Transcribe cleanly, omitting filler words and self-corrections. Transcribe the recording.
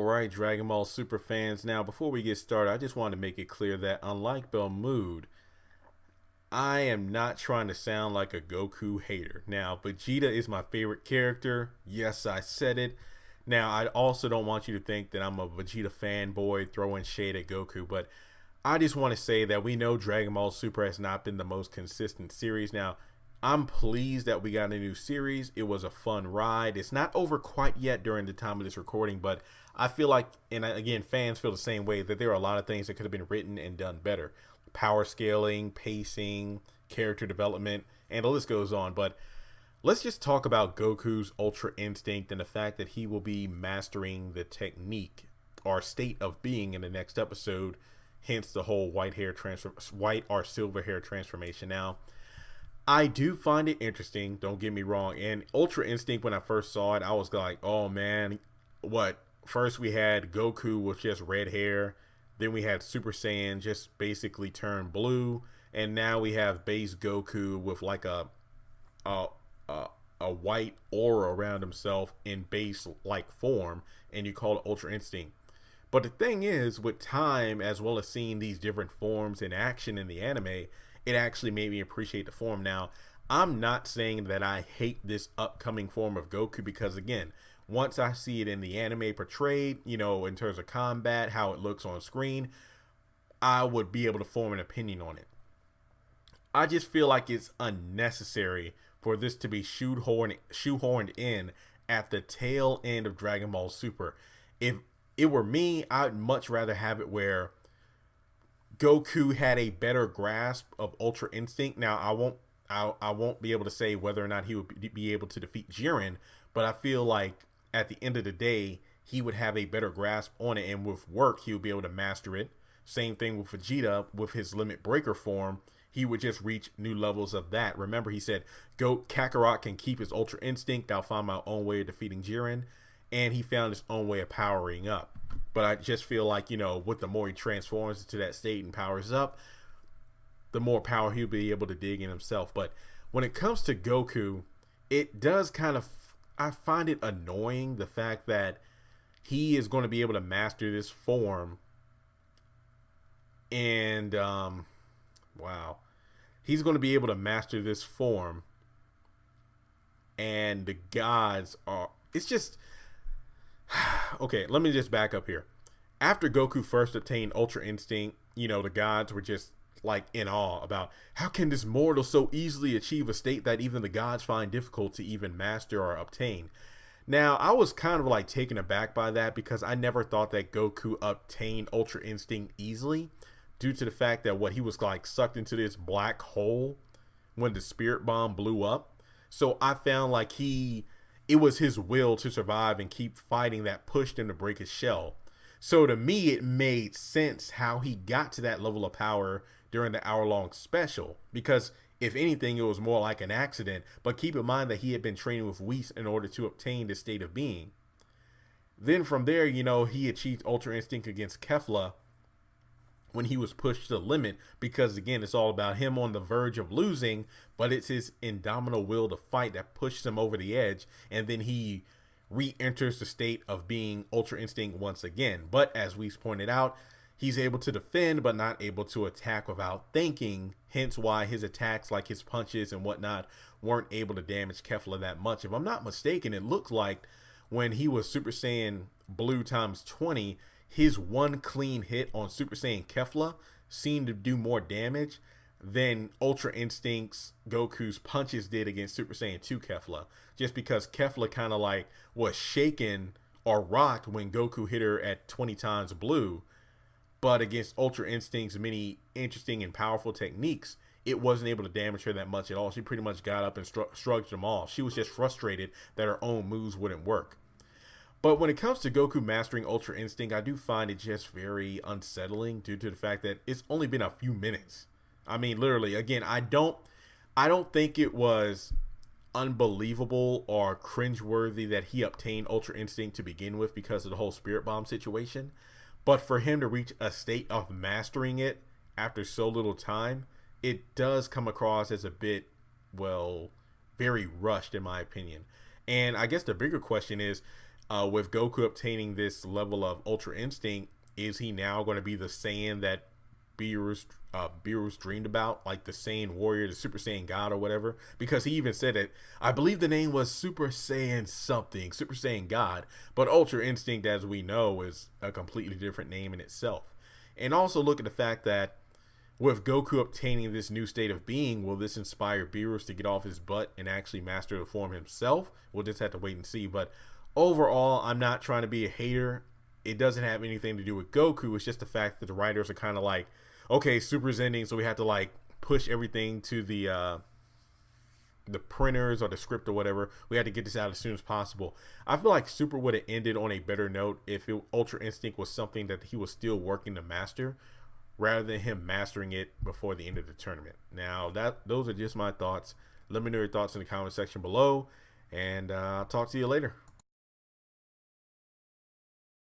All right, Dragon Ball Super fans. Now, before we get started, I just want to make it clear that unlike Belmood, I am not trying to sound like a Goku hater. Now, Vegeta is my favorite character. Yes, I said it. Now, I also don't want you to think that I'm a Vegeta fanboy throwing shade at Goku, but I just want to say that we know Dragon Ball Super has not been the most consistent series. Now, I'm pleased that we got a new series. It was a fun ride. It's not over quite yet during the time of this recording, but I feel like, and again, fans feel the same way, that there are a lot of things that could have been written and done better. Power scaling, pacing, character development, and the list goes on. But let's just talk about Goku's Ultra Instinct and the fact that he will be mastering the technique or state of being in the next episode. Hence the whole white or silver hair transformation. Now, I do find it interesting, don't get me wrong. And Ultra Instinct, when I first saw it, I was like, oh man, what? First we had Goku with just red hair. Then we had Super Saiyan just basically turned blue. And now we have base Goku with like a, a white aura around himself in base like form. And you call it Ultra Instinct. But the thing is, with time, as well as seeing these different forms in action in the anime, it actually made me appreciate the form. Now, I'm not saying that I hate this upcoming form of Goku because, again, once I see it in the anime portrayed, in terms of combat, how it looks on screen, I would be able to form an opinion on it. I just feel like it's unnecessary for this to be shoehorned in at the tail end of Dragon Ball Super. If it were me, I'd much rather have it where Goku had a better grasp of Ultra Instinct. Now, I won't be able to say whether or not he would be able to defeat Jiren, but I feel like at the end of the day, he would have a better grasp on it, and with work, he would be able to master it. Same thing with Vegeta with his Limit Breaker form. He would just reach new levels of that. Remember, he said, Kakarot can keep his Ultra Instinct. I'll find my own way of defeating Jiren. And he found his own way of powering up. But I just feel like, with the more he transforms into that state and powers up, the more power he'll be able to dig in himself. But when it comes to Goku, it does I find it annoying, the fact that he is going to be able to master this form. And, wow. He's going to be able to master this form. And the gods it's just... Okay, let me just back up here. After Goku first obtained Ultra Instinct, the gods were just like in awe about how can this mortal so easily achieve a state that even the gods find difficult to even master or obtain. Now, I was kind of like taken aback by that because I never thought that Goku obtained Ultra Instinct easily due to the fact that he was like sucked into this black hole when the Spirit Bomb blew up. So I found like it was his will to survive and keep fighting that pushed him to break his shell. So to me, it made sense how he got to that level of power during the hour-long special. Because if anything, it was more like an accident. But keep in mind that he had been training with Whis in order to obtain this state of being. Then from there, he achieved Ultra Instinct against Kefla when he was pushed to the limit, because again, it's all about him on the verge of losing, but it's his indomitable will to fight that pushes him over the edge, and then he re-enters the state of being Ultra Instinct once again. But as we pointed out, he's able to defend but not able to attack without thinking, hence why his attacks, like his punches and whatnot, weren't able to damage Kefla that much. If I'm not mistaken, it looked like when he was Super Saiyan Blue times 20, his one clean hit on Super Saiyan Kefla seemed to do more damage than Ultra Instinct's Goku's punches did against Super Saiyan 2 Kefla. Just because Kefla kind of like was shaken or rocked when Goku hit her at 20 times blue. But against Ultra Instinct's many interesting and powerful techniques, it wasn't able to damage her that much at all. She pretty much got up and shrugged them off. She was just frustrated that her own moves wouldn't work. But when it comes to Goku mastering Ultra Instinct, I do find it just very unsettling due to the fact that it's only been a few minutes. I mean, literally, again, I don't think it was unbelievable or cringeworthy that he obtained Ultra Instinct to begin with because of the whole Spirit Bomb situation. But for him to reach a state of mastering it after so little time, it does come across as a bit, very rushed in my opinion. And I guess the bigger question is, With Goku obtaining this level of Ultra Instinct, is he now going to be the Saiyan that Beerus dreamed about, like the Saiyan warrior, the Super Saiyan God or whatever? Because he even said it. I believe the name was Super Saiyan something, Super Saiyan God, but Ultra Instinct, as we know, is a completely different name in itself. And also look at the fact that with Goku obtaining this new state of being, will this inspire Beerus to get off his butt and actually master the form himself? We'll just have to wait and see. But overall, I'm not trying to be a hater. It doesn't have anything to do with Goku. It's just the fact that the writers are kind of like, okay, Super's ending, so we have to like push everything to the printers or the script or whatever. We had to get this out as soon as possible. I feel like Super would have ended on a better note if Ultra Instinct was something that he was still working to master, rather than him mastering it before the end of the tournament. Now, those are just my thoughts. Let me know your thoughts in the comment section below, and I'll talk to you later.